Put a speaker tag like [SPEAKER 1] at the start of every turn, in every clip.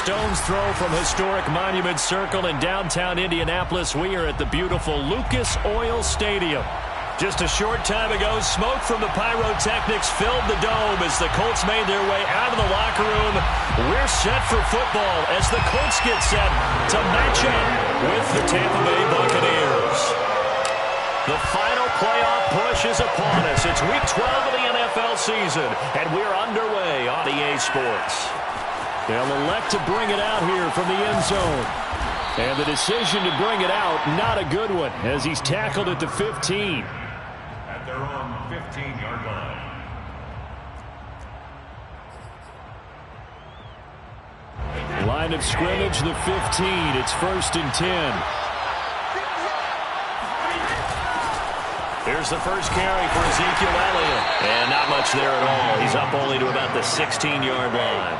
[SPEAKER 1] stone's throw from historic Monument Circle in downtown Indianapolis. We are at the beautiful Lucas Oil Stadium. Just a short time ago, smoke from the pyrotechnics filled the dome as the Colts made their way out of the locker room. We're set for football as the Colts get set to match up with the Tampa Bay Buccaneers. The final playoff push is upon us. It's Week 12 of the NFL season, and we're underway on EA Sports. They'll elect to bring it out here from the end zone. And the decision to bring it out, not a good one, as he's tackled at the 15.
[SPEAKER 2] At their own 15-yard line.
[SPEAKER 1] Line of scrimmage, the 15. It's 1st and 10. Here's the first carry for Ezekiel Elliott. And not much there at all. He's up only to about the 16-yard line.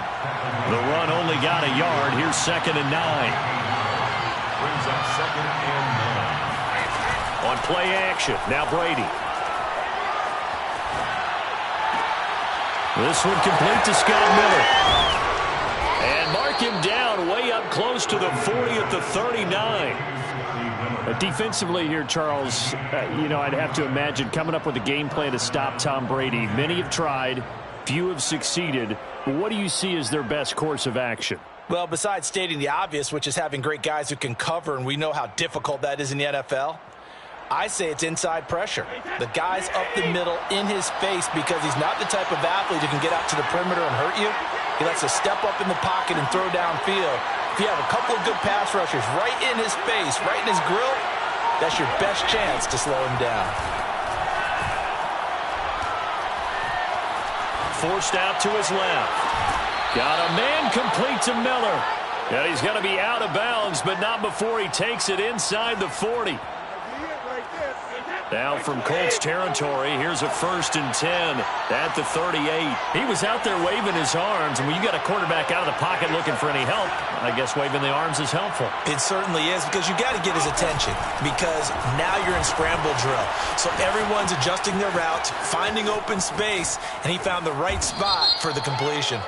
[SPEAKER 1] The run only got a yard. Here's 2nd and 9.
[SPEAKER 2] Brings up 2nd and 9.
[SPEAKER 1] On play action, now Brady. This one complete to Scott Miller. And mark him down way up close to the 40 at the 39. Defensively here, Charles, I'd have to imagine coming up with a game plan to stop Tom Brady. Many have tried, few have succeeded. But what do you see as their best course of action?
[SPEAKER 3] Well, besides stating the obvious, which is having great guys who can cover, and we know how difficult that is in the NFL, I say it's inside pressure. The guy's up the middle in his face because he's not the type of athlete who can get out to the perimeter and hurt you. He likes to step up in the pocket and throw downfield. If you have a couple of good pass rushers right in his face, right in his grill, that's your best chance to slow him down.
[SPEAKER 1] Forced out to his left. Got a man complete to Miller. And he's going to be out of bounds, but not before he takes it inside the 40. Now from Colts territory, here's a 1st and 10 at the 38. He was out there waving his arms, and when you got a quarterback out of the pocket looking for any help, I guess waving the arms is helpful.
[SPEAKER 3] It certainly is, because you got to get his attention, because now you're in scramble drill. So everyone's adjusting their routes, finding open space, and he found the right spot for the completion.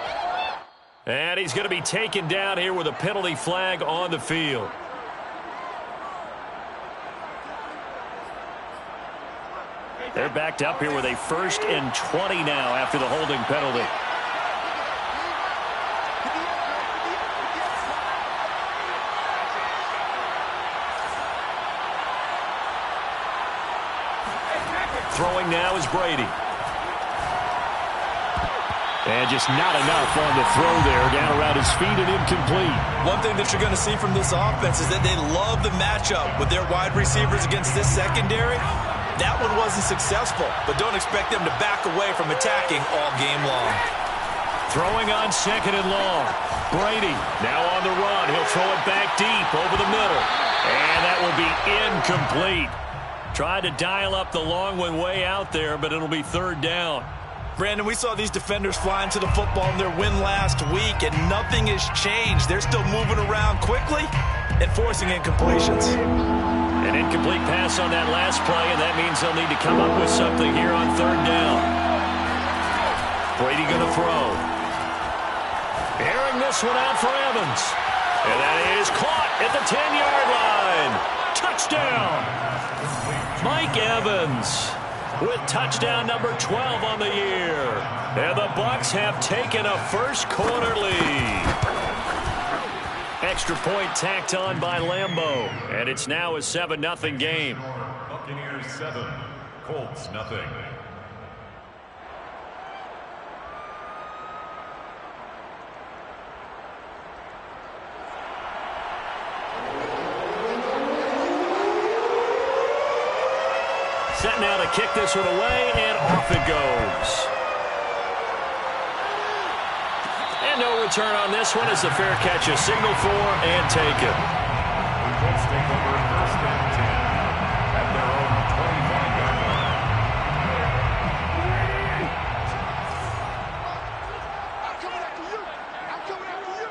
[SPEAKER 1] And he's going to be taken down here with a penalty flag on the field. They're backed up here with a 1st and 20 now after the holding penalty. Throwing now is Brady. And just not enough on the throw there. Down around his feet and incomplete.
[SPEAKER 3] One thing that you're going to see from this offense is that they love the matchup with their wide receivers against this secondary. That one wasn't successful, but don't expect them to back away from attacking all game long.
[SPEAKER 1] Throwing on 2nd and long. Brady now on the run. He'll throw it back deep over the middle. And that will be incomplete. Tried to dial up the long one way out there, but it'll be 3rd down.
[SPEAKER 3] Brandon, we saw these defenders flying to the football in their win last week, and nothing has changed. They're still moving around quickly and forcing incompletions.
[SPEAKER 1] An incomplete pass on that last play, and that means they'll need to come up with something here on 3rd down. Brady going to throw. Airing this one out for Evans. And that is caught at the 10-yard line. Touchdown. Mike Evans with touchdown number 12 on the year. And the Bucs have taken a first-quarter lead. Extra point tacked on by Lambeau. And it's now a 7-0 game.
[SPEAKER 2] Buccaneers 7, Colts nothing.
[SPEAKER 1] Set now to kick this one away, and off it goes. And no return on this one as the fair catch is signaled for and taken.
[SPEAKER 2] The Colts take over 1st and 10 at their own 25-yard line.
[SPEAKER 4] I'm coming after you. I'm coming after you.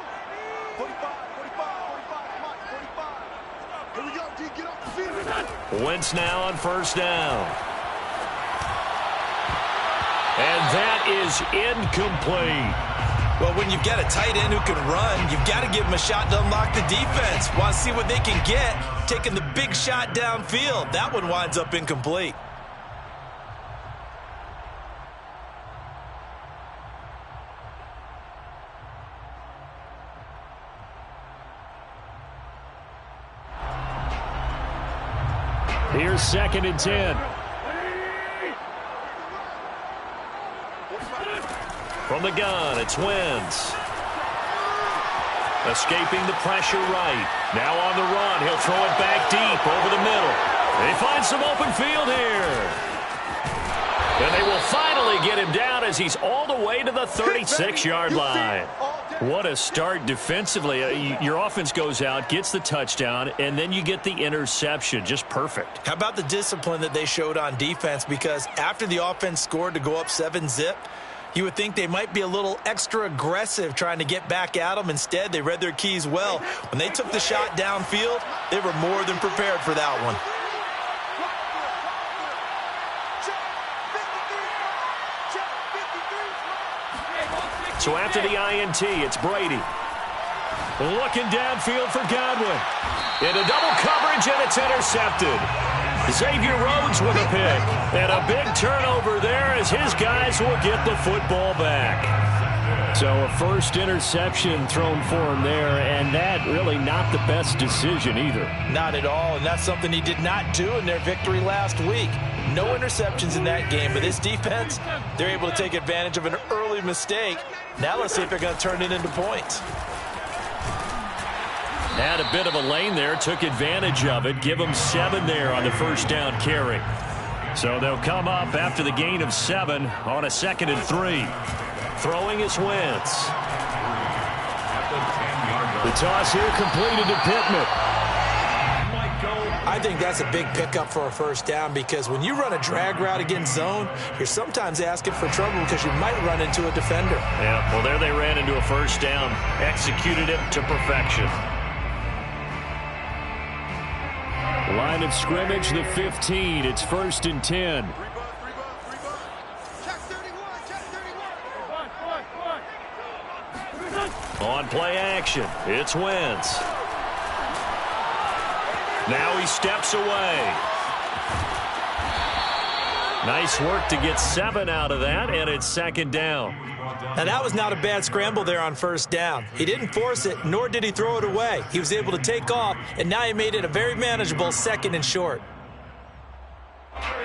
[SPEAKER 4] 45, 45, 45, come on, 45. Here we go, D, get off the field.
[SPEAKER 1] Wentz now on 1st down. And that is incomplete.
[SPEAKER 3] Well, when you've got a tight end who can run, you've got to give him a shot to unlock the defense. Want to see what they can get, taking the big shot downfield. That one winds up incomplete.
[SPEAKER 1] Here's 2nd and 10. From the gun, it's Wentz. Escaping the pressure right. Now on the run, he'll throw it back deep over the middle. They find some open field here. And they will finally get him down as he's all the way to the 36-yard line. What a start defensively. Your offense goes out, gets the touchdown, and then you get the interception. Just perfect.
[SPEAKER 3] How about the discipline that they showed on defense? Because after the offense scored to go up 7-zip, you would think they might be a little extra aggressive trying to get back at them. Instead, they read their keys well. When they took the shot downfield, they were more than prepared for that one.
[SPEAKER 1] So after the INT, it's Brady. Looking downfield for Godwin. Into double coverage, and it's intercepted. Xavier Rhodes with a pick. And a big turnover there as his guys will get the football back. So a first interception thrown for him there, and that really not the best decision either.
[SPEAKER 3] Not at all, and that's something he did not do in their victory last week. No interceptions in that game, but this defense, they're able to take advantage of an early mistake. Now let's see if they're going to turn it into points.
[SPEAKER 1] Had a bit of a lane there, took advantage of it. Give them 7 there on the first down carry. So they'll come up after the gain of 7 on a 2nd and 3. Throwing is Wentz. The toss here completed to Pittman.
[SPEAKER 3] I think that's a big pickup for a first down because when you run a drag route against zone, you're sometimes asking for trouble because you might run into a defender.
[SPEAKER 1] Yeah, well, there they ran into a first down. Executed it to perfection. Line of scrimmage, the 15. It's 1st and 10. On play action, it's Wentz. Now he steps away. Nice work to get 7 out of that, and it's 2nd down.
[SPEAKER 3] Now that was not a bad scramble there on first down. He didn't force it, nor did he throw it away. He was able to take off, and now he made it a very manageable 2nd and short.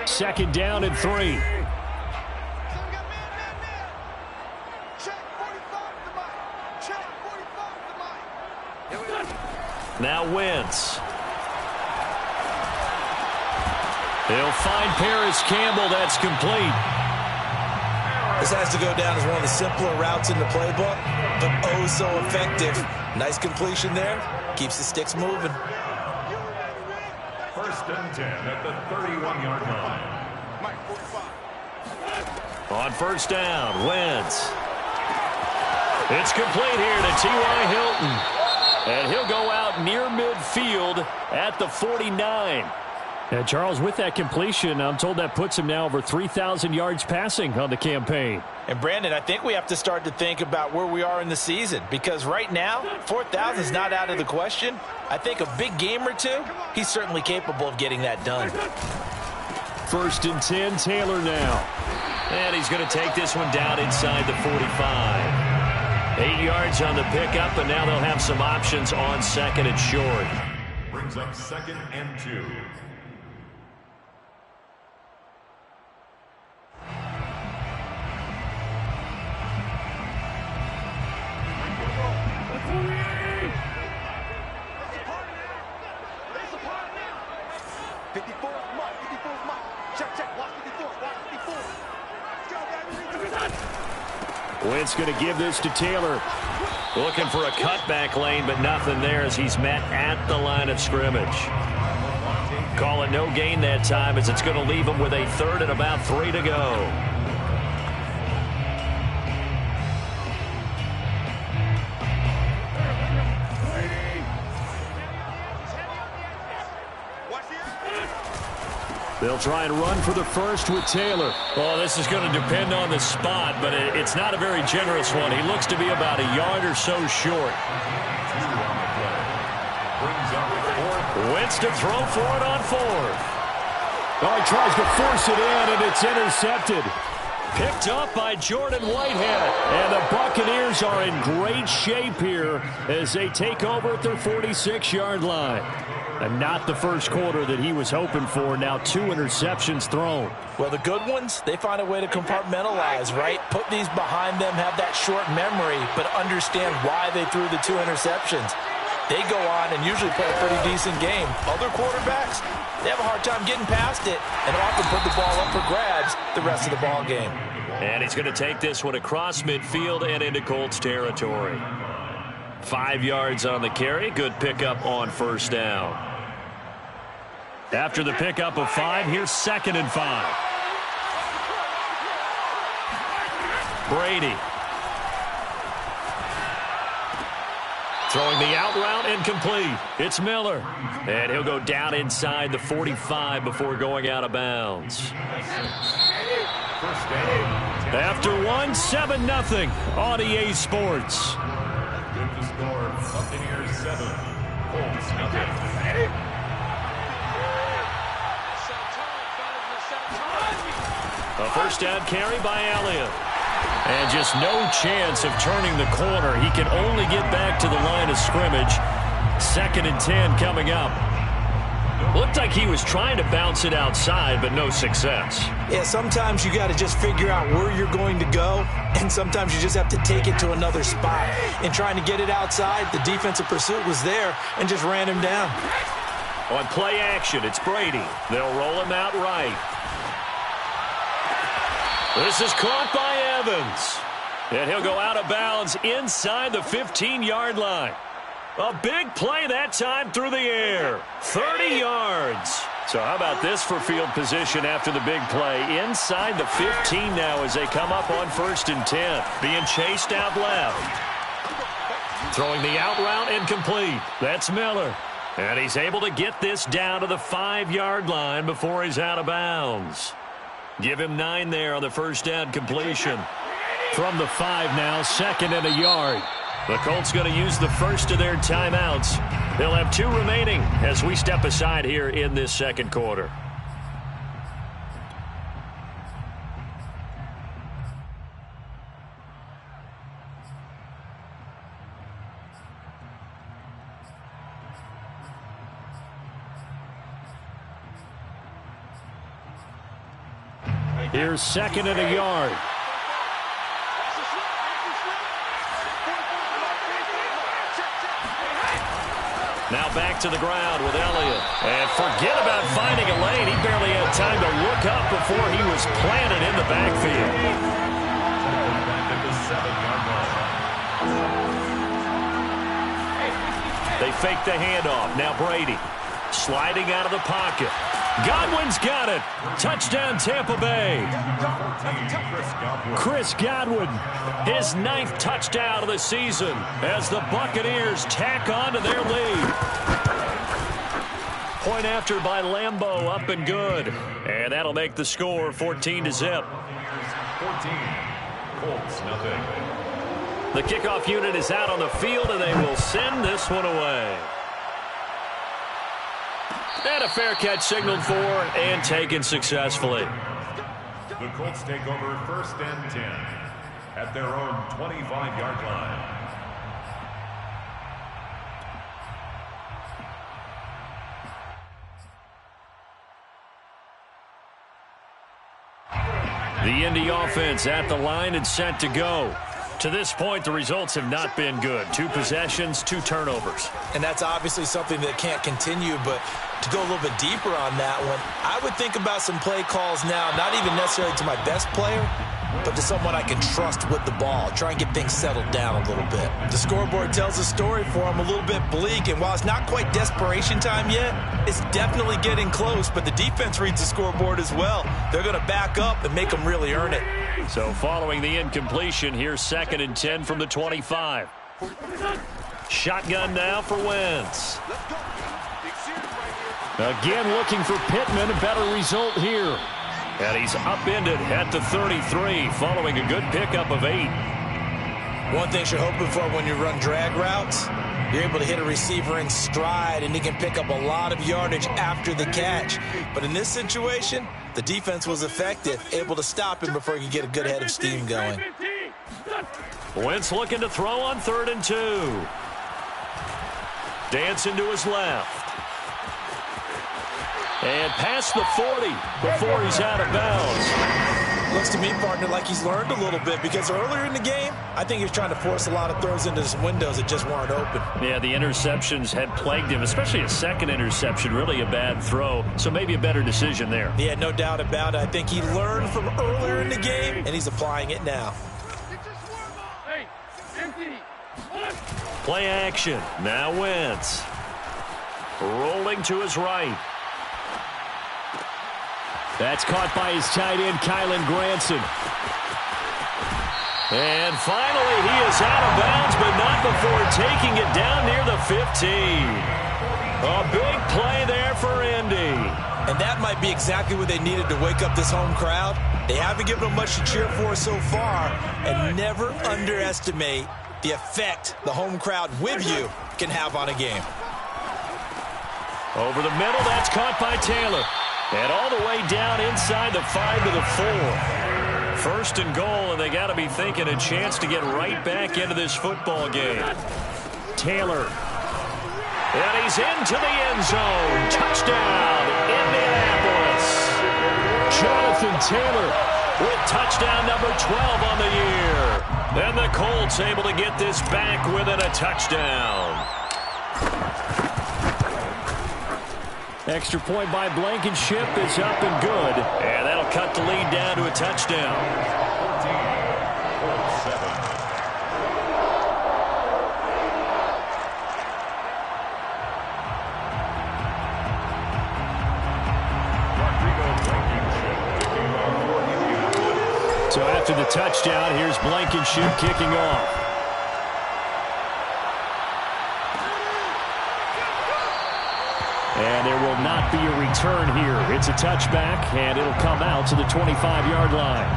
[SPEAKER 1] 2nd down and 3. Now Wentz. He'll find Paris Campbell. That's complete.
[SPEAKER 3] This has to go down as one of the simpler routes in the playbook, but oh so effective. Nice completion there. Keeps the sticks moving.
[SPEAKER 2] 1st and 10 at the 31-yard line.
[SPEAKER 1] On first down, Wentz. It's complete here to T.Y. Hilton. And he'll go out near midfield at the 49. And Charles, with that completion, I'm told that puts him now over 3,000 yards passing on the campaign.
[SPEAKER 3] And Brandon, I think we have to start to think about where we are in the season, because right now, 4,000 is not out of the question. I think a big game or two, he's certainly capable of getting that done.
[SPEAKER 1] 1st and 10, Taylor now. And he's going to take this one down inside the 45. 8 yards on the pickup, and now they'll have some options on 2nd and short.
[SPEAKER 2] Brings up 2nd and 2.
[SPEAKER 1] Wentz going to give this to Taylor. Looking for a cutback lane, but nothing there as he's met at the line of scrimmage. Call it no gain that time as it's going to leave him with a 3rd and about 3 to go. They'll try and run for the first with Taylor. Well, this is going to depend on the spot, but it's not a very generous one. He looks to be about a yard or so short. Wentz to throw for it on fourth.
[SPEAKER 5] Oh, he tries to force it in, and it's intercepted.
[SPEAKER 1] Picked up by Jordan Whitehead.
[SPEAKER 5] And the Buccaneers are in great shape here as they take over at their 46-yard line. And not the first quarter that he was hoping for. Now 2 interceptions thrown.
[SPEAKER 3] Well, the good ones, they find a way to compartmentalize, right? Put these behind them, have that short memory, but understand why they threw the 2 interceptions. They go on and usually play a pretty decent game. Other quarterbacks, they have a hard time getting past it and often put the ball up for grabs the rest of the ball game.
[SPEAKER 1] And he's going to take this one across midfield and into Colts territory. 5 yards on the carry. Good pickup on first down. After the pickup of 5, here's 2nd and 5. Brady. Throwing the out route incomplete. It's Miller. And he'll go down inside the 45 before going out of bounds. After 1, 7-0 on EA Sports.
[SPEAKER 2] Good to score. Buccaneers 7. Colts nothing.
[SPEAKER 1] A first down carry by Elliott. And just no chance of turning the corner. He can only get back to the line of scrimmage. 2nd and 10 coming up. Looked like he was trying to bounce it outside, but no success.
[SPEAKER 3] Yeah, sometimes you got to just figure out where you're going to go, and sometimes you just have to take it to another spot. In trying to get it outside, the defensive pursuit was there and just ran him down.
[SPEAKER 1] On play action, it's Brady. They'll roll him out right. This is caught by Evans. And he'll go out of bounds inside the 15-yard line. A big play that time through the air. 30 yards. So how about this for field position after the big play? Inside the 15 now as they come up on 1st and 10. Being chased out left. Throwing the out route incomplete. That's Miller. And he's able to get this down to the 5-yard line before he's out of bounds. Give him 9 there on the first down completion.
[SPEAKER 5] From the 5 now, 2nd and a yard.
[SPEAKER 1] The Colts going to use the first of their timeouts. They'll have 2 remaining as we step aside here in this 2nd quarter.
[SPEAKER 5] Here's 2nd and a yard.
[SPEAKER 1] Now back to the ground with Elliott. And forget about finding a lane. He barely had time to look up before he was planted in the backfield. They fake the handoff. Now Brady sliding out of the pocket. Godwin's got it. Touchdown, Tampa Bay. Chris Godwin, his 9th touchdown of the season as the Buccaneers tack on to their lead. Point after by Lambeau, up and good. And that'll make the score 14-0.
[SPEAKER 2] 14. Colts nothing.
[SPEAKER 1] The kickoff unit is out on the field, and they will send this one away. And a fair catch signaled for and taken successfully.
[SPEAKER 2] The Colts take over 1st and 10 at their own 25-yard line.
[SPEAKER 1] The Indy offense at the line and set to go. To this point, the results have not been good. 2 possessions, 2 turnovers.
[SPEAKER 3] And that's obviously something that can't continue, but to go a little bit deeper on that one, I would think about some play calls now, not even necessarily to my best player, but to someone I can trust with the ball. Try and get things settled down a little bit. The scoreboard tells a story for him, a little bit bleak, and while it's not quite desperation time yet, it's definitely getting close, but the defense reads the scoreboard as well. They're going to back up and make them really earn it.
[SPEAKER 1] So following the incompletion, here's 2nd and 10 from the 25. Shotgun now for Wentz.
[SPEAKER 5] Again looking for Pittman, a better result here. And he's upended at the 33 following a good pickup of 8.
[SPEAKER 3] One thing you're hoping for when you run drag routes, you're able to hit a receiver in stride and he can pick up a lot of yardage after the catch. But in this situation, the defense was effective, able to stop him before he could get a good head of steam going.
[SPEAKER 1] Wentz looking to throw on 3rd and 2. Dancing to his left. And past the 40 before he's out of bounds.
[SPEAKER 3] Looks to me, partner, like he's learned a little bit because earlier in the game, I think he was trying to force a lot of throws into some windows that just weren't open.
[SPEAKER 1] Yeah, the interceptions had plagued him, especially a second interception, really a bad throw. So maybe a better decision there.
[SPEAKER 3] Yeah, no doubt about it. I think he learned from earlier in the game, and he's applying it now.
[SPEAKER 1] Play action. Now Wentz. Rolling to his right.
[SPEAKER 5] That's caught by his tight end, Kylen Granson.
[SPEAKER 1] And finally, he is out of bounds, but not before taking it down near the 15. A big play there for Indy.
[SPEAKER 3] And that might be exactly what they needed to wake up this home crowd. They haven't given them much to cheer for so far, and never underestimate the effect the home crowd with you can have on a game.
[SPEAKER 1] Over the middle, that's caught by Taylor. And all the way down inside the 5 to the 4. 1st and goal, and they got to be thinking a chance to get right back into this football game.
[SPEAKER 5] Taylor.
[SPEAKER 1] And he's into the end zone. Touchdown, Indianapolis.
[SPEAKER 5] Jonathan Taylor
[SPEAKER 1] with touchdown number 12 on the year. And the Colts able to get this back within a touchdown.
[SPEAKER 5] Extra point by Blankenship is up and good.
[SPEAKER 1] And that'll cut the lead down to a touchdown.
[SPEAKER 5] 14. So after the touchdown, here's Blankenship kicking off. And there will not be a return here. It's a touchback, and it'll come out to the 25-yard line.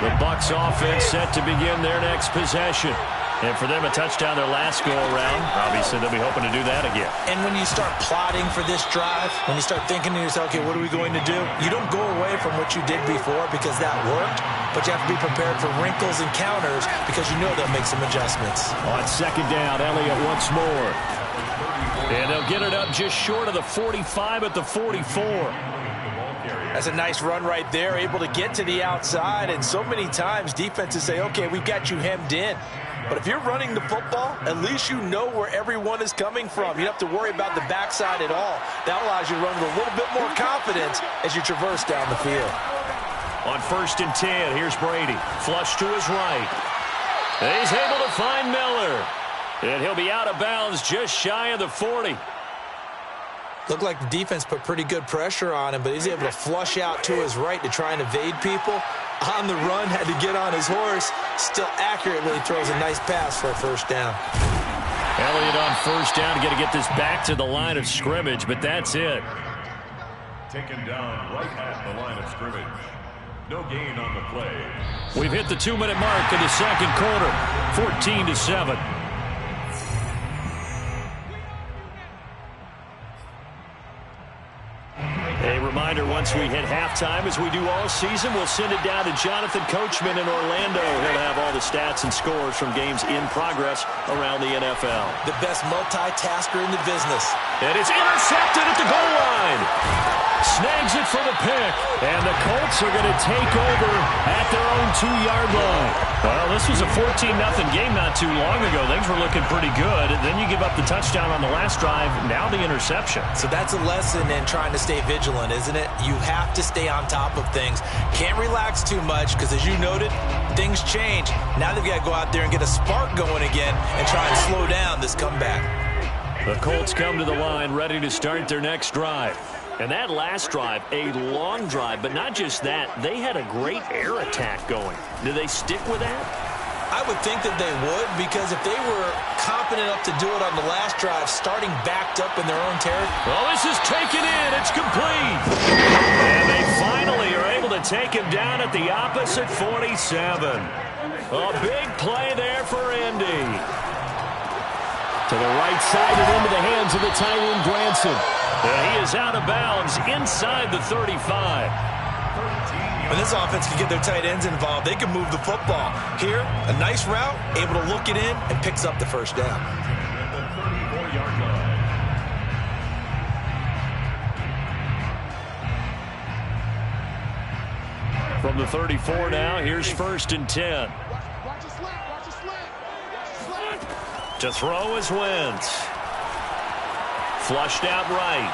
[SPEAKER 1] The Bucs offense set to begin their next possession. And for them, a touchdown their last go-around. Obviously, they'll be hoping to do that again.
[SPEAKER 3] And when you start plotting for this drive, when you start thinking to yourself, okay, what are we going to do? You don't go away from what you did before because that worked, but you have to be prepared for wrinkles and counters because you know they'll make some adjustments.
[SPEAKER 5] On 2nd down, Elliott once more.
[SPEAKER 1] And they'll get it up just short of the 45 at the 44.
[SPEAKER 3] That's a nice run right there, able to get to the outside. And so many times defenses say, okay, we've got you hemmed in. But if you're running the football, at least you know where everyone is coming from. You don't have to worry about the backside at all. That allows you to run with a little bit more confidence as you traverse down the field.
[SPEAKER 1] On 1st and 10, here's Brady. Flush to his right. And he's able to find Miller. And he'll be out of bounds just shy of the 40.
[SPEAKER 3] Looked like the defense put pretty good pressure on him, but he's able to flush out to his right to try and evade people. On the run, had to get on his horse. Still accurately throws a nice pass for a 1st down.
[SPEAKER 1] Elliott on 1st down to get this back to the line of scrimmage, but that's it.
[SPEAKER 2] Taken down right at the line of scrimmage. No gain on the play.
[SPEAKER 1] We've hit the 2-minute mark in the 2nd quarter. 14-7. A reminder, once we hit halftime, as we do all season, we'll send it down to Jonathan Coachman in Orlando. He'll have all the stats and scores from games in progress around the NFL.
[SPEAKER 3] The best multitasker in the business.
[SPEAKER 1] And it's intercepted at the goal line. Snags it for the pick. And the Colts are going to take over at their own 2-yard line. Well, this was a 14-0 game not too long ago. Things were looking pretty good. Then you give up the touchdown on the last drive. Now the interception.
[SPEAKER 3] So that's a lesson in trying to stay vigilant, isn't it? You have to stay on top of things. Can't relax too much because, as you noted, things change. Now they've got to go out there and get a spark going again and try and slow down this comeback.
[SPEAKER 1] The Colts come to the line ready to start their next drive.
[SPEAKER 5] And that last drive, a long drive, but not just that. They had a great air attack going. Do they stick with that?
[SPEAKER 3] I would think that they would, because if they were confident enough to do it on the last drive, starting backed up in their own territory.
[SPEAKER 5] Well, this is taken in. It's complete. And they finally are able to take him down at the opposite 47. A big play there for Indy. To the right side and into the hands of the tight end, Granson. And he is out of bounds inside the 35.
[SPEAKER 3] When this offense can get their tight ends involved, they can move the football. Here, a nice route, able to look it in, and picks up the first down.
[SPEAKER 2] At the 34-yard line.
[SPEAKER 1] From the 34 now, here's 1st and 10.
[SPEAKER 4] Watch your slant, watch your slant, watch your slant.
[SPEAKER 1] To throw is Wentz. Flushed out right.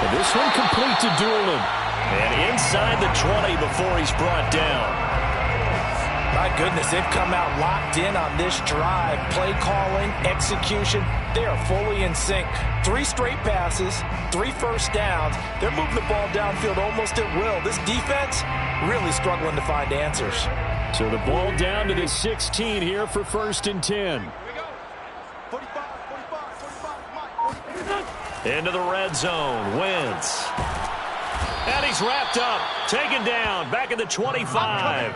[SPEAKER 5] And this one complete to Doolin.
[SPEAKER 1] And inside the 20 before he's brought down.
[SPEAKER 3] My goodness, they've come out locked in on this drive. Play calling, execution, they are fully in sync. 3 straight passes, 3 first downs. They're moving the ball downfield almost at will. This defense really struggling to find answers.
[SPEAKER 5] So the ball down to the 16 here for 1st and 10.
[SPEAKER 4] 45, 45.
[SPEAKER 1] Into the red zone. Wentz. And he's wrapped up. Taken down. Back at the 25.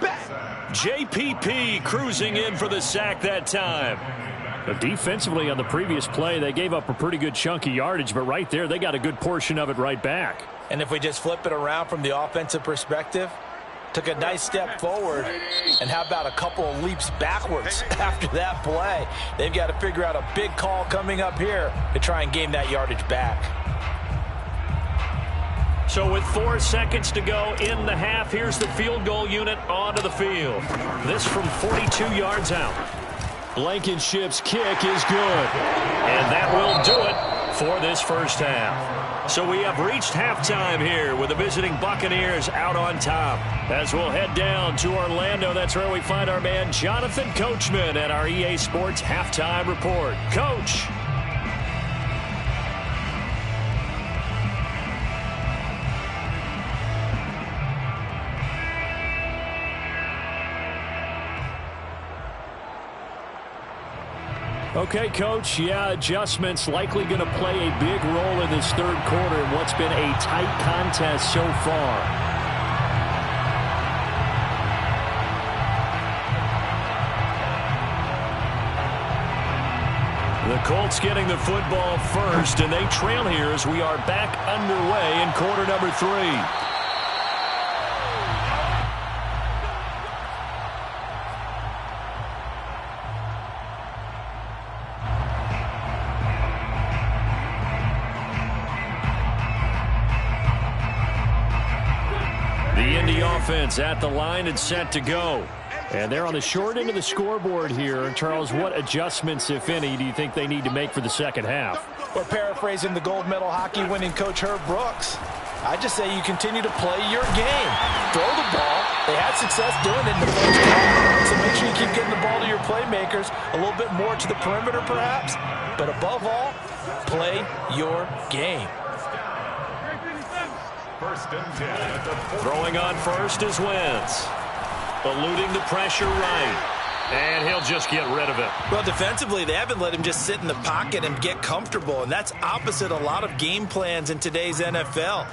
[SPEAKER 1] JPP cruising in for the sack that time.
[SPEAKER 5] But defensively on the previous play, they gave up a pretty good chunk of yardage, but right there, they got a good portion of it right back.
[SPEAKER 3] And if we just flip it around from the offensive perspective, took a nice step forward, and how about a couple of leaps backwards after that play? They've got to figure out a big call coming up here to try and gain that yardage back.
[SPEAKER 1] So with 4 seconds to go in the half, here's the field goal unit onto the field. This from 42 yards out.
[SPEAKER 5] Blankenship's kick is good.
[SPEAKER 1] And that will do it for this first half. So we have reached halftime here with the visiting Buccaneers out on top. As we'll head down to Orlando, that's where we find our man Jonathan Coachman at our EA Sports Halftime Report. Coach.
[SPEAKER 5] Okay, Coach, yeah, adjustments likely going to play a big role in this third quarter in what's been a tight contest so far.
[SPEAKER 1] The Colts getting the football first, and they trail here as we are back underway in quarter number 3. Offense at the line and set to go.
[SPEAKER 5] And they're on the short end of the scoreboard here. Charles, what adjustments, if any, do you think they need to make for the second half?
[SPEAKER 3] Or paraphrasing the gold medal hockey winning coach Herb Brooks, I just say you continue to play your game. Throw the ball. They had success doing it in the first half. So make sure you keep getting the ball to your playmakers, a little bit more to the perimeter perhaps. But above all, play your game.
[SPEAKER 2] 1st and 10 at the 40.
[SPEAKER 1] Throwing on first is Wentz. Eluding the pressure right. And he'll just get rid of it.
[SPEAKER 3] Well, defensively, they haven't let him just sit in the pocket and get comfortable, and that's opposite a lot of game plans in today's NFL.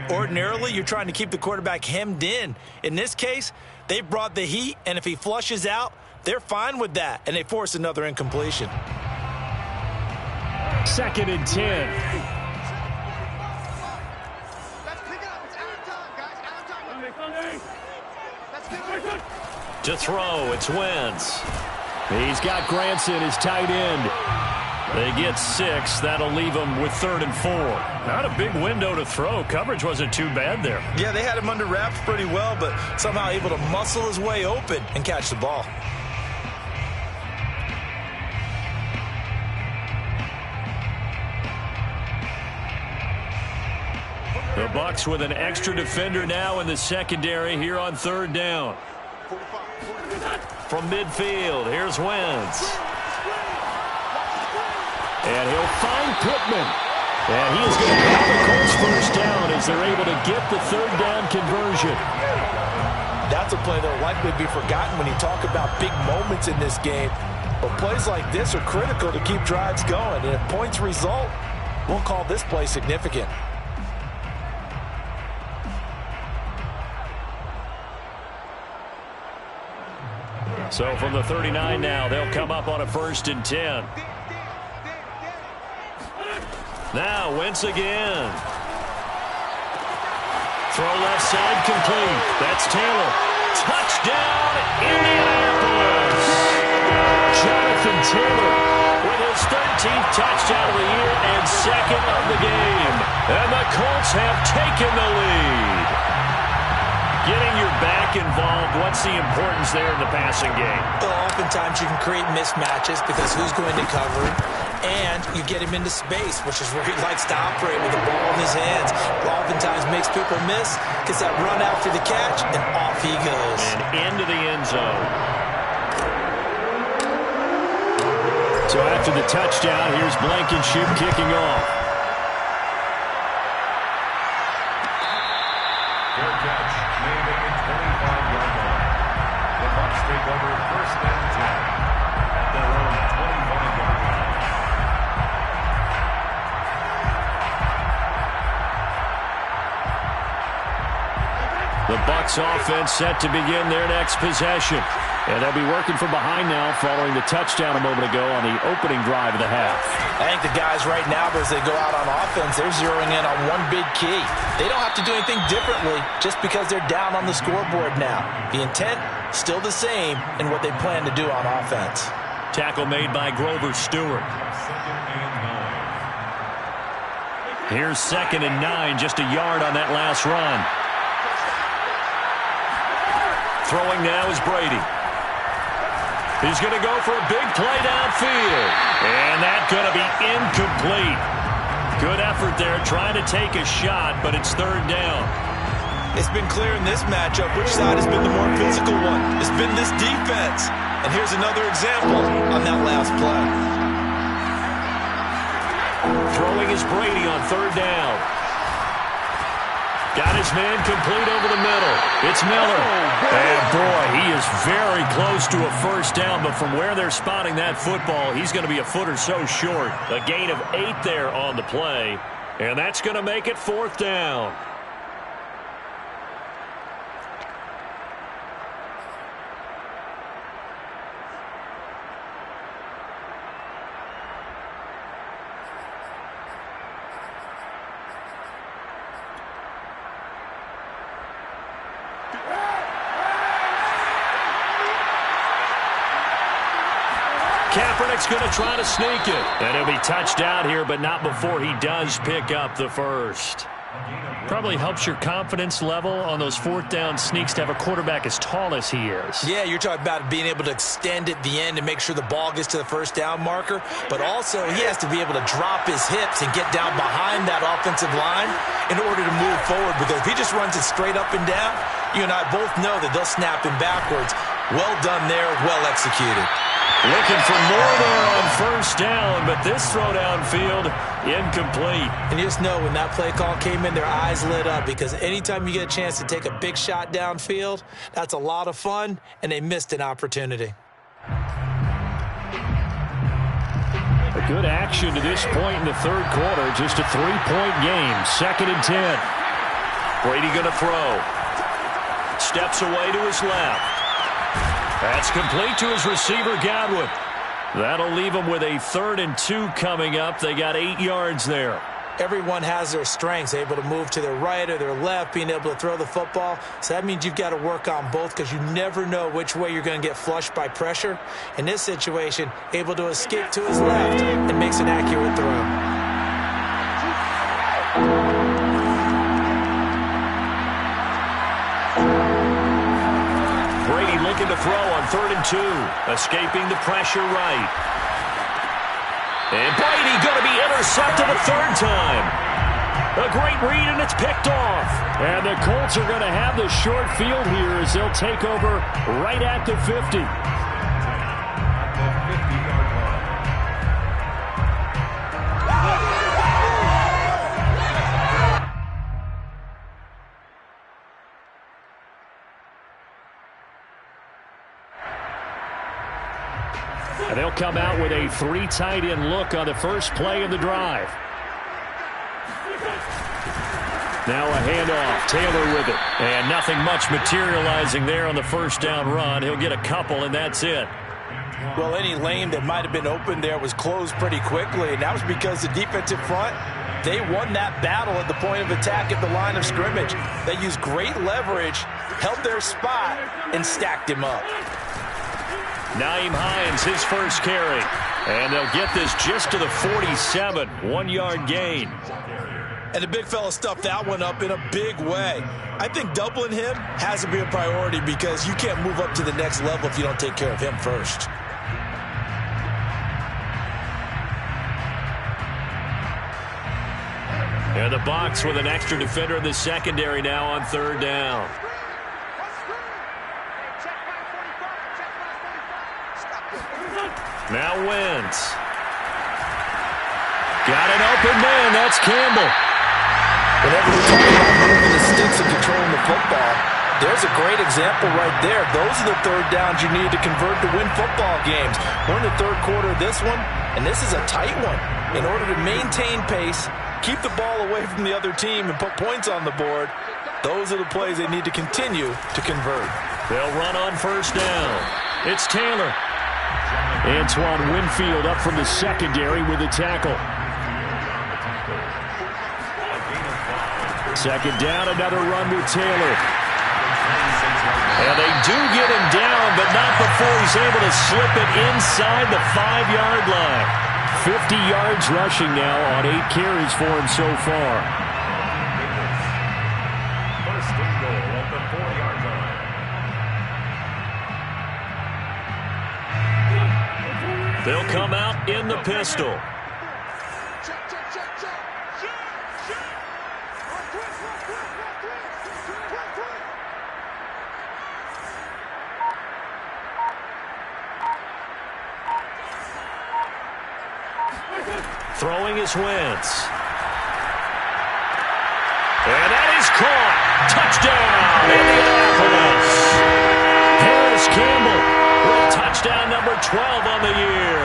[SPEAKER 3] Ordinarily, you're trying to keep the quarterback hemmed in. In this case, they brought the heat, and if he flushes out, they're fine with that, and they force another incompletion.
[SPEAKER 5] 2nd and 10.
[SPEAKER 1] To throw, it's Wentz.
[SPEAKER 5] He's got Granson, his tight end.
[SPEAKER 1] They get 6. That'll leave them with 3rd and 4. Not a big window to throw. Coverage wasn't too bad there.
[SPEAKER 3] Yeah, they had him under wraps pretty well, but somehow able to muscle his way open and catch the ball.
[SPEAKER 1] The Bucs with an extra defender now in the secondary here on 3rd down. From midfield, here's Wentz.
[SPEAKER 5] And he'll find Pittman.
[SPEAKER 1] And he is going to have the Colts first down as they're able to get the third down conversion.
[SPEAKER 3] That's a play that will likely be forgotten when you talk about big moments in this game. But plays like this are critical to keep drives going. And if points result, we'll call this play significant.
[SPEAKER 1] So from the 39 now, they'll come up on a 1st and 10. Now, Wentz again. Throw left side complete. That's Taylor. Touchdown, Indianapolis. Jonathan Taylor with his 13th touchdown of the year and 2nd of the game. And the Colts have taken the lead. Getting your back involved, what's the importance there in the passing game?
[SPEAKER 3] Well, oftentimes you can create mismatches because who's going to cover it, and you get him into space, which is where he likes to operate with the ball in his hands. Oftentimes makes people miss, gets that run after the catch, and off he goes.
[SPEAKER 1] And into the end zone. So after the touchdown, here's Blankenship kicking off.
[SPEAKER 2] Fair catch. Made at the 25-yard line. The Bucs take over 1st and 10 at their own 25-yard line.
[SPEAKER 1] The Bucs offense set to begin their next possession. And they'll be working from behind now following the touchdown a moment ago on the opening drive of the half.
[SPEAKER 3] I think the guys right now, as they go out on offense, they're zeroing in on one big key. They don't have to do anything differently just because they're down on the scoreboard now. The intent, still the same in what they plan to do on offense.
[SPEAKER 1] Tackle made by Grover Stewart.
[SPEAKER 2] 2nd and 9.
[SPEAKER 1] Here's 2nd and 9, just a yard on that last run. Throwing now is Brady. He's going to go for a big play downfield. And that's going to be incomplete. Good effort there trying to take a shot, but it's 3rd down.
[SPEAKER 3] It's been clear in this matchup which side has been the more physical one. It's been this defense. And here's another example on that last play.
[SPEAKER 1] Throwing is Brady on 3rd down. Got his man complete over the middle. It's Miller. And boy, he is very close to a first down, but from where they're spotting that football, he's going to be a foot or so short. A gain of 8 there on the play, and that's going to make it 4th down. Kaepernick's going to try to sneak it. And he'll be touched out here, but not before he does pick up the first. Probably helps your confidence level on those 4th down sneaks to have a quarterback as tall as he is.
[SPEAKER 3] Yeah, you're talking about being able to extend at the end and make sure the ball gets to the first down marker. But also, he has to be able to drop his hips and get down behind that offensive line in order to move forward. Because if he just runs it straight up and down, you and I both know that they'll snap him backwards. Well done there, well executed.
[SPEAKER 1] Looking for more there on 1st down, but this throw downfield, incomplete.
[SPEAKER 3] And you just know when that play call came in, their eyes lit up because anytime you get a chance to take a big shot downfield, that's a lot of fun, and they missed an opportunity.
[SPEAKER 1] A good action to this point in the 3rd quarter, just a 3-point game, 2nd and 10. Brady going to throw. Steps away to his left. That's complete to his receiver, Godwin. That'll leave him with a 3rd and 2 coming up. They got 8 yards there.
[SPEAKER 3] Everyone has their strengths, able to move to their right or their left, being able to throw the football. So that means you've got to work on both because you never know which way you're going to get flushed by pressure. In this situation, able to escape to his left and makes an accurate throw.
[SPEAKER 1] Brady looking to throw on 3rd and 2. Escaping the pressure right. And Brady going to be intercepted a 3rd time. A great read, and it's picked off. And the Colts are going to have the short field here as they'll take over right at the 50. And they'll come out with a 3 tight end look on the first play of the drive. Now a handoff. Taylor with it. And nothing much materializing there on the first down run. He'll get a couple, and that's it.
[SPEAKER 3] Well, any lane that might have been open there was closed pretty quickly, and that was because the defensive front, they won that battle at the point of attack at the line of scrimmage. They used great leverage, held their spot, and stacked him up.
[SPEAKER 1] Nyheim Hines, his first carry. And they'll get this just to the 47, 1-yard gain.
[SPEAKER 3] And the big fella stuffed that one up in a big way. I think doubling him has to be a priority because you can't move up to the next level if you don't take care of him first.
[SPEAKER 1] And the box with an extra defender in the secondary now on third down. Now Wentz. Got an open man. That's Campbell.
[SPEAKER 3] Whenever we talk about moving the sticks and controlling the football, there's a great example right there. Those are the third downs you need to convert to win football games. We're in the third quarter of this one, and this is a tight one. In order to maintain pace, keep the ball away from the other team, and put points on the board, those are the plays they need to continue to convert.
[SPEAKER 1] They'll run on first down. It's Taylor. Antoine Winfield up from the secondary with a tackle. Second down, another run with Taylor. And they do get him down, but not before he's able to slip it inside the 5-yard line. 50 yards rushing now on 8 carries for him so far.
[SPEAKER 2] First and goal at the 4-yard line.
[SPEAKER 1] They'll come out in the pistol. Throwing is Wentz. And that is caught. Touchdown, Indianapolis. Harris Campbell with touchdown number 12 on the year.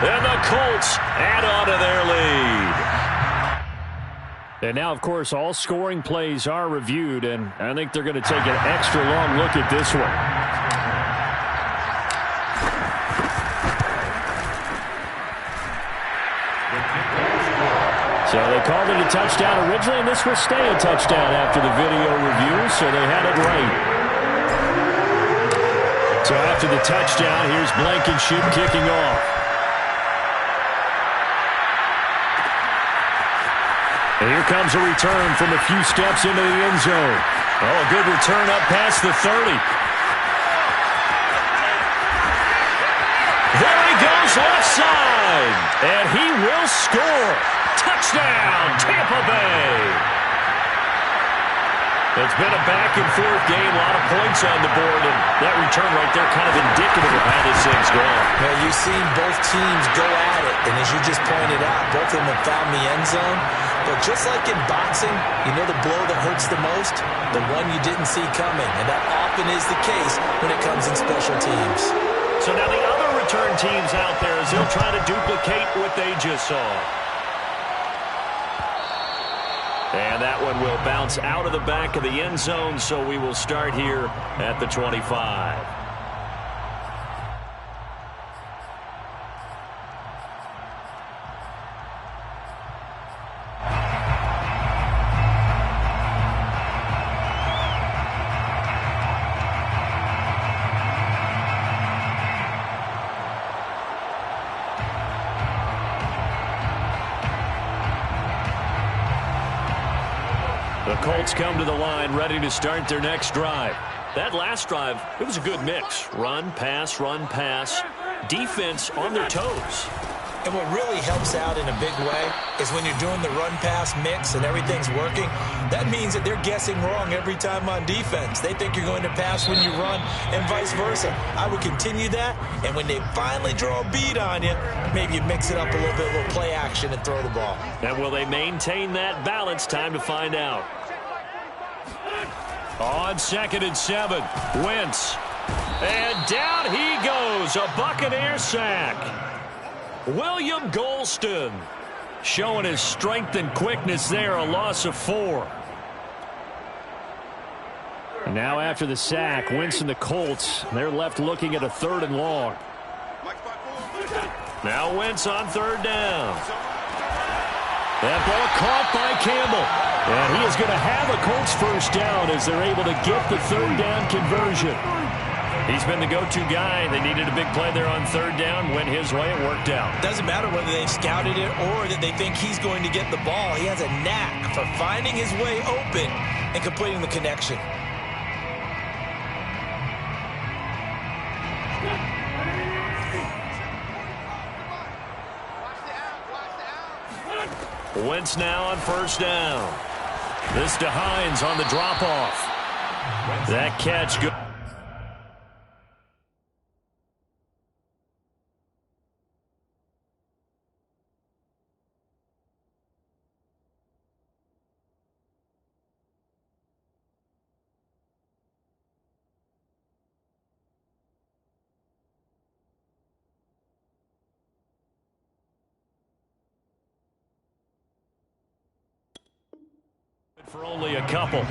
[SPEAKER 1] And the Colts add on to their lead. And now, of course, all scoring plays are reviewed, and I think they're going to take an extra long look at this one. So they called it a touchdown originally, and this will stay a touchdown after the video review, so they had it right. So after the touchdown, here's Blankenship kicking off. And here comes a return from a few steps into the end zone. Oh, a good return up past the 30. There he goes left side, and he will score. Touchdown, Tampa Bay. It's been a back-and-forth game, a lot of points on the board, and that return right there kind of indicative of how this thing's going.
[SPEAKER 3] Well, you've seen both teams go at it, and as you just pointed out, both of them have found the end zone. But just like in boxing, you know the blow that hurts the most? The one you didn't see coming, and that often is the case when it comes in special teams.
[SPEAKER 1] So now the other return teams out there, as they'll try to duplicate what they just saw. And that one will bounce out of the back of the end zone, so we will start here at the 25. The Colts come to the line ready to start their next drive. That last drive, it was a good mix. Run, pass, defense on their toes.
[SPEAKER 3] And what really helps out in a big way is when you're doing the run-pass mix and everything's working, that means that they're guessing wrong every time on defense. They think you're going to pass when you run and vice versa. I would continue that, and when they finally draw a beat on you, maybe you mix it up a little bit, a little play action and throw the ball.
[SPEAKER 1] And will they maintain that balance? Time to find out. On 2nd and 7, Wentz And down he goes, a Buccaneer sack. William Golston showing his strength and quickness there, a loss of 4. And now after the sack, Wentz and the Colts, they're left looking at a 3rd and long. Now Wentz on 3rd down. That ball caught by Campbell. And he is going to have a Colts 1st down as they're able to get the 3rd down conversion. He's been the go-to guy. They needed a big play there on 3rd down. Went his way. It worked out.
[SPEAKER 3] Doesn't matter whether they've scouted it or that they think he's going to get the ball. He has a knack for finding his way open and completing the connection.
[SPEAKER 1] Wentz now on 1st down. This to Hines on the drop-off. That catch good. For only a couple.
[SPEAKER 2] 2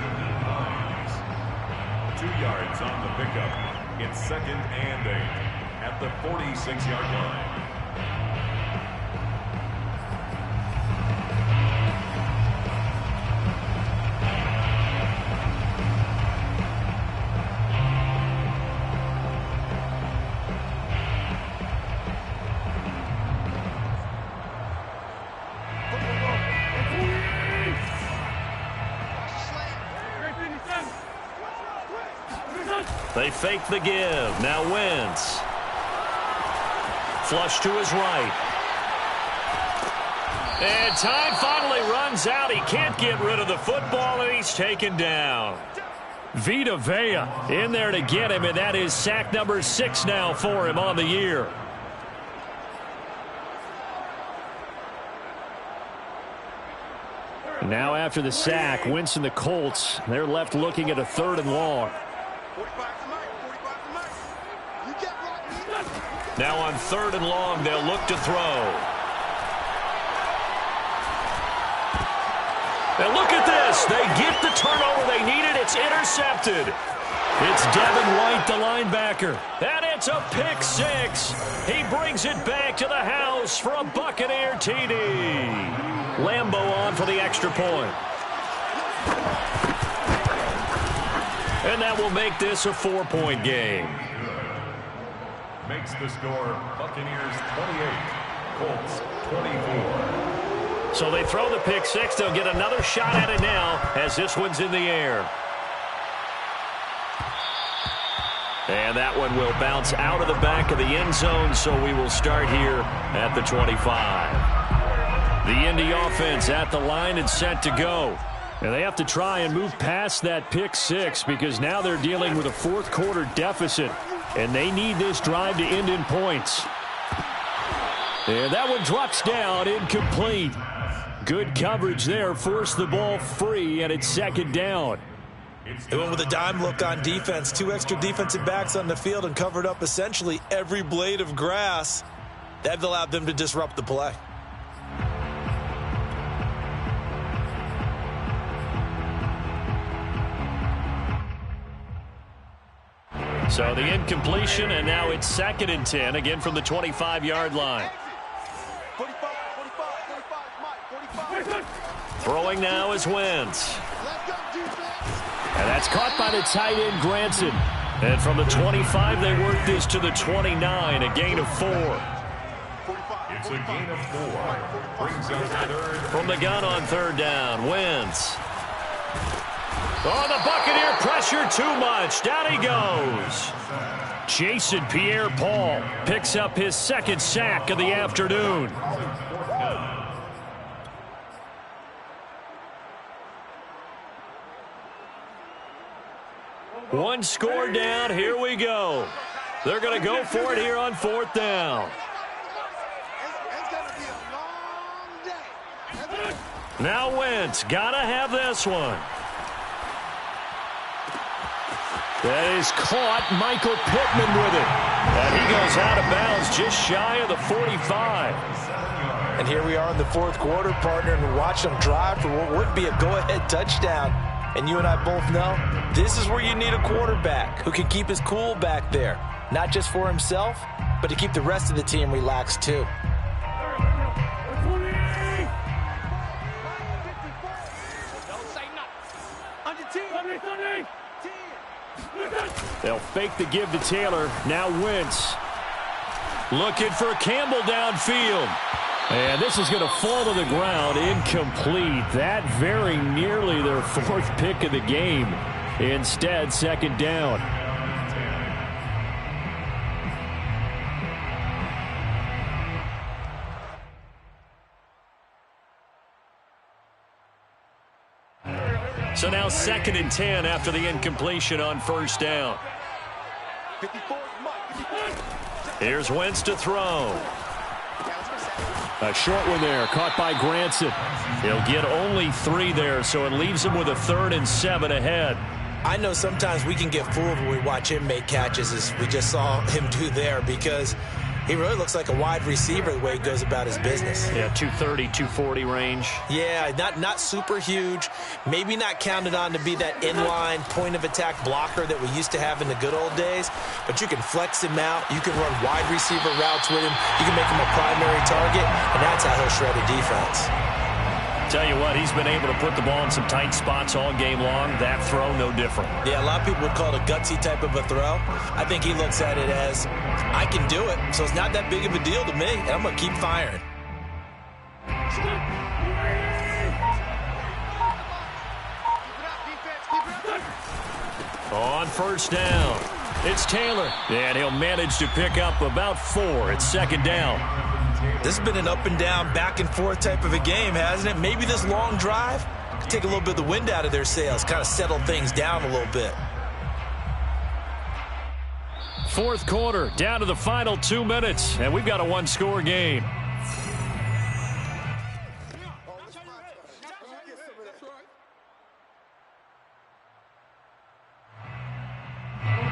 [SPEAKER 2] yards on the pickup. It's 2nd and 8 at the 46-yard line.
[SPEAKER 1] They fake the give. Now Wentz. Flush to his right. And time finally runs out. He can't get rid of the football, and he's taken down. Vita Vea in there to get him, and that is sack number 6 now for him on the year. Now after the sack, Wentz and the Colts, they're left looking at a 3rd and long. Now on 3rd and long, they'll look to throw. And look at this. They get the turnover they needed. It's intercepted. It's Devin White, the linebacker. And it's a pick 6. He brings it back to the house for a Buccaneer TD. Lambo on for the extra point. And that will make this a 4-point game.
[SPEAKER 2] Makes the score Buccaneers 28, Colts 24.
[SPEAKER 1] So they throw the pick 6. They'll get another shot at it now as this one's in the air. And that one will bounce out of the back of the end zone, so we will start here at the 25. The Indy offense at the line and set to go. And they have to try and move past that pick 6 because now they're dealing with a 4th quarter deficit. And they need this drive to end in points. And that one drops down, incomplete. Good coverage there, forced the ball free, and it's 2nd down.
[SPEAKER 3] They went with a dime look on defense. 2 extra defensive backs on the field and covered up essentially every blade of grass. That allowed them to disrupt the play.
[SPEAKER 1] So the incompletion, and now it's 2nd and 10, again from the 25-yard line. Throwing now is Wentz. And that's caught by the tight end, Granson. And from the 25, they work this to the 29, a gain of 4.
[SPEAKER 2] It's a gain of 4. Brings us 3rd.
[SPEAKER 1] From the gun on 3rd down, Wentz. Oh, the Buccaneer pressure too much. Down he goes. Jason Pierre-Paul picks up his 2nd sack of the afternoon. One score down. Here we go. They're going to go for it here on 4th down. Now Wentz got to have this one. That is caught. Michael Pittman with it. And he goes out of bounds just shy of the 45.
[SPEAKER 3] And here we are in the fourth quarter, partner, and watch them drive for what would be a go-ahead touchdown. And you and I both know this is where you need a quarterback who can keep his cool back there. Not just for himself, but to keep the rest of the team relaxed too.
[SPEAKER 1] They'll fake the give to Taylor. Now Wentz. Looking for Campbell downfield. And this is going to fall to the ground. Incomplete. That very nearly their fourth pick of the game. Instead, second down. So now 2nd and 10 after the incompletion on first down. Here's Wentz to throw. A short one there, caught by Granson. He'll get only 3 there, so it leaves him with a 3rd and 7 ahead.
[SPEAKER 3] I know sometimes we can get fooled when we watch him make catches, as we just saw him do there, because he really looks like a wide receiver the way he goes about his business.
[SPEAKER 1] Yeah, 230, 240 range.
[SPEAKER 3] Yeah, not super huge. Maybe not counted on to be that inline point-of-attack blocker that we used to have in the good old days. But you can flex him out. You can run wide receiver routes with him. You can make him a primary target, and that's how he'll shred a defense.
[SPEAKER 1] Tell you what, he's been able to put the ball in some tight spots all game long. That throw, no different.
[SPEAKER 3] Yeah, a lot of people would call it a gutsy type of a throw. I think he looks at it as, I can do it, so it's not that big of a deal to me, and I'm going to keep firing.
[SPEAKER 1] On first down, it's Taylor. And he'll manage to pick up about 4. It's second down.
[SPEAKER 3] This has been an up-and-down, back-and-forth type of a game, hasn't it? Maybe this long drive could take a little bit of the wind out of their sails, kind of settle things down a little bit.
[SPEAKER 1] Fourth quarter, down to the final 2 minutes, and we've got a 1-score game.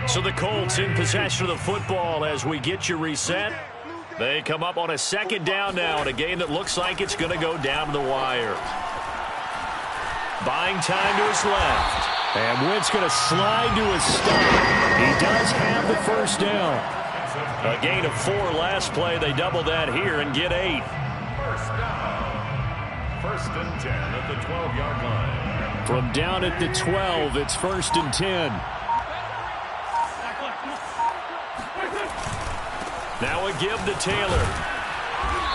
[SPEAKER 1] So the Colts in possession of the football as we get you reset. They come up on a second down now in a game that looks like it's going to go down to the wire. Buying time to his left. And Wentz going to slide to a stop. He does have the first down. A gain of 4 last play. They double that here and get 8.
[SPEAKER 2] First down. 1st and 10 at the 12-yard line.
[SPEAKER 1] From down at the 12, it's 1st and 10. Now a give to Taylor.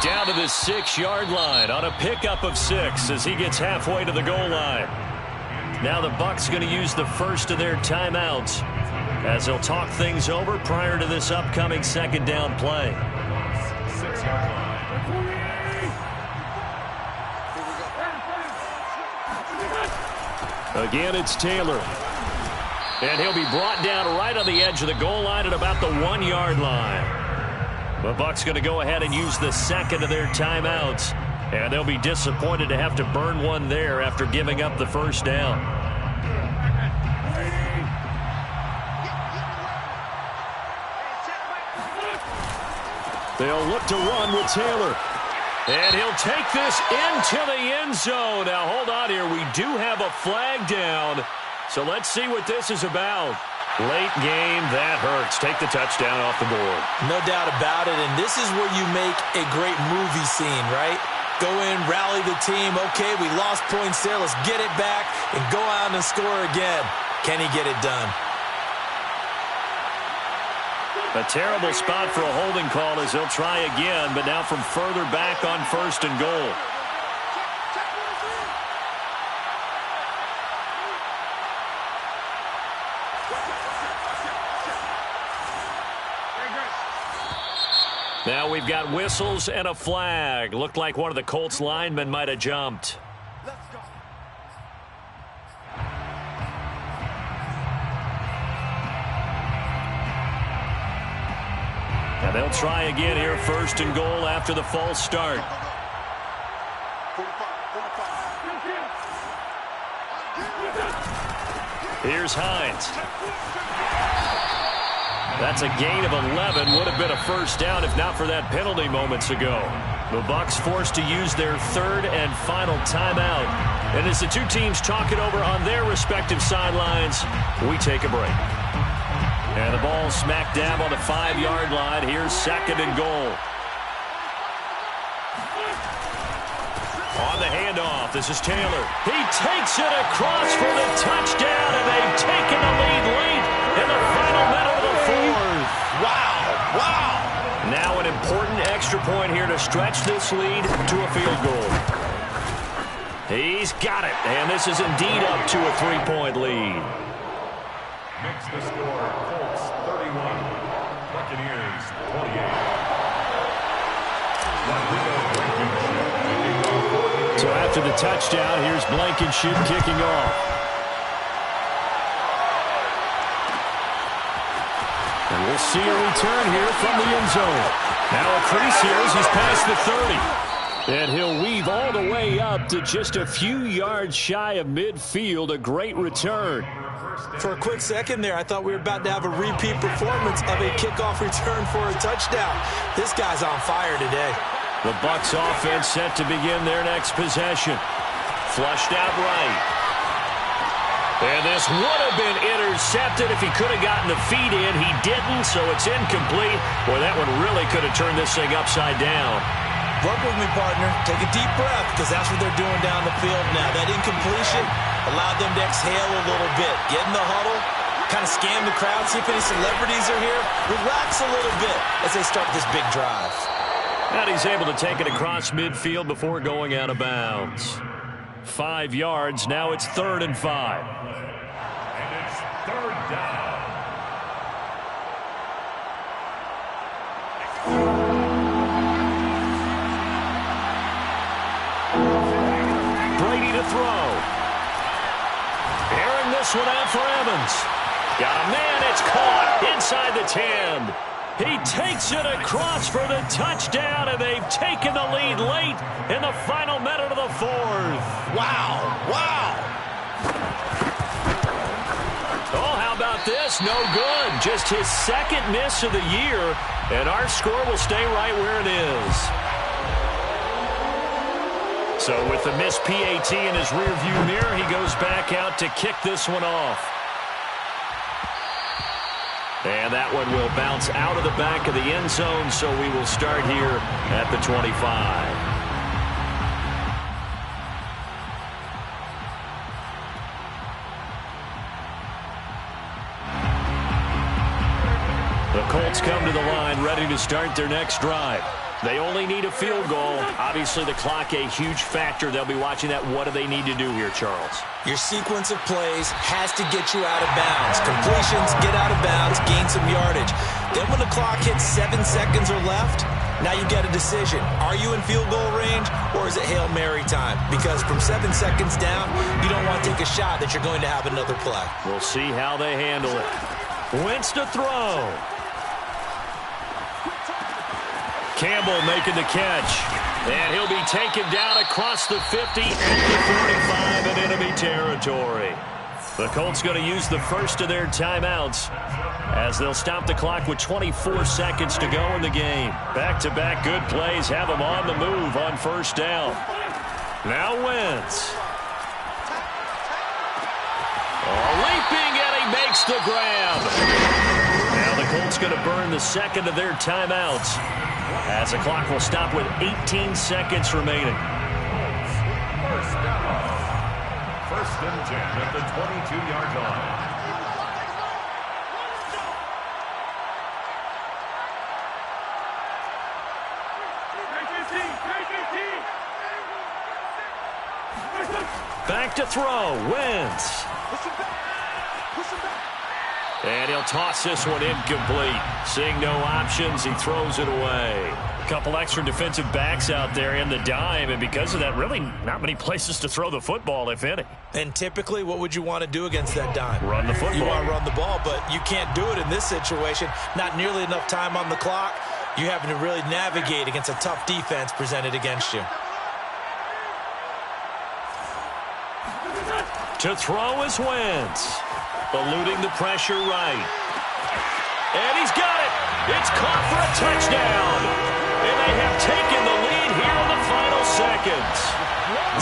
[SPEAKER 1] Down to the 6-yard line on a pickup of 6 as he gets halfway to the goal line. Now the Bucs going to use the first of their timeouts as they'll talk things over prior to this upcoming second down play.
[SPEAKER 2] 6-yard line.
[SPEAKER 1] Again, it's Taylor. And he'll be brought down right on the edge of the goal line at about the 1-yard line. The Bucs going to go ahead and use the second of their timeouts. And they'll be disappointed to have to burn one there after giving up the first down. They'll look to run with Taylor. And he'll take this into the end zone. Now, hold on here. We do have a flag down. So let's see what this is about. Late game, that hurts. Take the touchdown off the board.
[SPEAKER 3] No doubt about it, and this is where you make a great movie scene, right? Go in, rally the team. Okay, we lost points there. Let's get it back and go out and score again. Can he get it done?
[SPEAKER 1] A terrible spot for a holding call as he'll try again, but now from further back on 1st and goal. Now we've got whistles and a flag. Looked like one of the Colts linemen might have jumped. And they'll try again here, 1st and goal after the false start. Here's Hines. That's a gain of 11. Would have been a first down if not for that penalty moments ago. The Bucs forced to use their third and final timeout. And as the two teams talk it over on their respective sidelines, we take a break. And the ball smack dab on the 5-yard line. Here's second and goal. On the handoff, this is Taylor. He takes it across for the touchdown, and they've taken the lead late in the final minute of the fourth.
[SPEAKER 3] Wow, wow.
[SPEAKER 1] Now an important extra point here to stretch this lead to a field goal. He's got it, and this is indeed up to a 3-point lead.
[SPEAKER 2] Makes the score Colts 31, Buccaneers 28.
[SPEAKER 1] So after the touchdown, here's Blankenship kicking off. And we'll see a return here from the end zone. Now a crease here as he's past the 30. And he'll weave all the way up to just a few yards shy of midfield. A great return.
[SPEAKER 3] For a quick second there, I thought we were about to have a repeat performance of a kickoff return for a touchdown. This guy's on fire today.
[SPEAKER 1] The Bucs offense set to begin their next possession. Flushed out right. And this would have been intercepted if he could have gotten the feet in. He didn't, so it's incomplete. Boy, that one really could have turned this thing upside down.
[SPEAKER 3] Work with me, partner. Take a deep breath, because that's what they're doing down the field now. That incompletion allowed them to exhale a little bit. Get in the huddle, kind of scan the crowd, see if any celebrities are here. Relax a little bit as they start this big drive.
[SPEAKER 1] And he's able to take it across midfield before going out of bounds. 5 yards. Now it's 3rd and 5.
[SPEAKER 2] And it's 3rd down.
[SPEAKER 1] Brady to throw. Airing this one out for Evans. Got a man. It's caught inside the 10. He takes it across for the touchdown, and they've taken the lead late in the final minute of the 4th.
[SPEAKER 3] Wow, wow.
[SPEAKER 1] Oh, how about this? No good. Just his 2nd miss of the year, and our score will stay right where it is. So with the missed PAT in his rearview mirror, he goes back out to kick this one off. And that one will bounce out of the back of the end zone, so we will start here at the 25. The Colts come to the line, ready to start their next drive. They only need a field goal. Obviously, the clock a huge factor. They'll be watching that. What do they need to do here, Charles?
[SPEAKER 3] Your sequence of plays has to get you out of bounds. Completions, get out of bounds, gain some yardage. Then when the clock hits 7 seconds or left, now you get a decision. Are you in field goal range, or is it Hail Mary time? Because from 7 seconds down, you don't want to take a shot that you're going to have another play.
[SPEAKER 1] We'll see how they handle it. Wentz to throw. Campbell making the catch. And he'll be taken down across the 50 at the 45 in enemy territory. The Colts going to use the first of their timeouts as they'll stop the clock with 24 seconds to go in the game. Back-to-back good plays have them on the move on first down. Now Wentz. Leaping, and he makes the grab. Now the Colts going to burn the 2nd of their timeouts as the clock will stop with 18 seconds remaining.
[SPEAKER 2] First down. 1st and 10 at the 22-yard line.
[SPEAKER 1] Back to throw. Wentz. And he'll toss this one incomplete. Seeing no options, he throws it away. A couple extra defensive backs out there in the dime, and because of that, really not many places to throw the football, if any.
[SPEAKER 3] And typically, what would you want to do against that dime?
[SPEAKER 1] Run the football.
[SPEAKER 3] You want to run the ball, but you can't do it in this situation. Not nearly enough time on the clock. You're having to really navigate against a tough defense presented against you.
[SPEAKER 1] To throw is Wentz. Eluding the pressure right. And he's touchdown. And they have taken the lead here in the final seconds.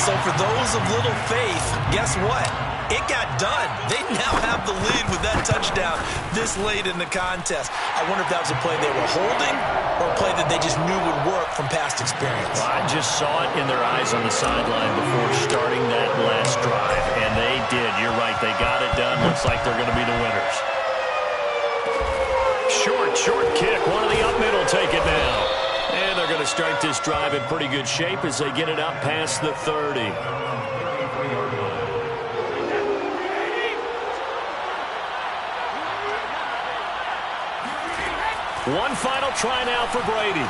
[SPEAKER 3] So for those of little faith, guess what? It got done. They now have the lead with that touchdown this late in the contest. I wonder if that was a play they were holding or a play that they just knew would work from past experience.
[SPEAKER 1] Well, I just saw it in their eyes on the sideline before starting that last drive, and they did. You're right. They got it done. Looks like they're going to be the winners. Short kick. One of the up middle take it now. And they're going to start this drive in pretty good shape as they get it up past the 30. One final try now for Brady.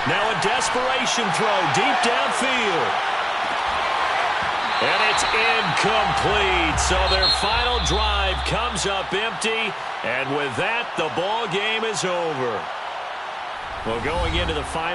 [SPEAKER 1] Now a desperation throw deep downfield. And it's incomplete. So their final drive comes up empty. And with that, the ball game is over. Well, going into the final.